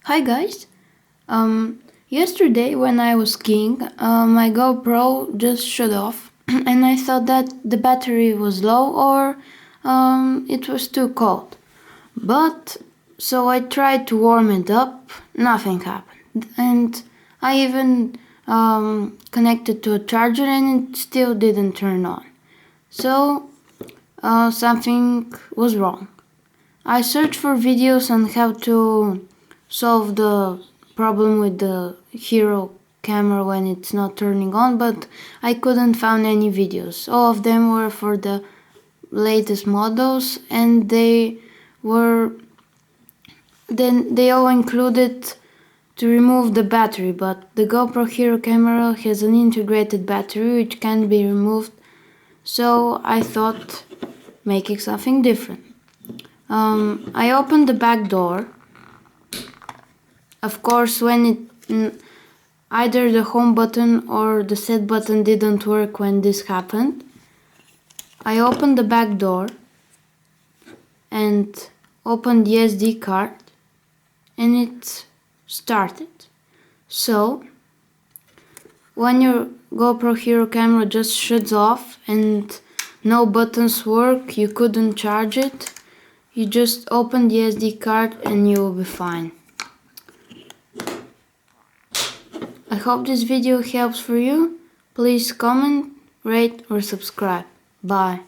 Hi guys. Yesterday when I was skiing, my GoPro just shut off and I thought that the battery was low or it was too cold. But so I tried to warm it up, nothing happened. And I even connected to a charger and it still didn't turn on. So something was wrong. I searched for videos on how to solve the problem with the Hero camera when it's not turning on, but I couldn't find any videos. All of them were for the latest models and they all included to remove the battery, but the GoPro Hero camera has an integrated battery which can be removed, so I thought making something different. I opened the back door. Of course, when either the home button or the set button didn't work when this happened. I opened the back door and opened the SD card and it started. So, when your GoPro Hero camera just shuts off and no buttons work, you couldn't charge it, you just open the SD card and you will be fine. I hope this video helps for you. Please comment, rate or subscribe. Bye.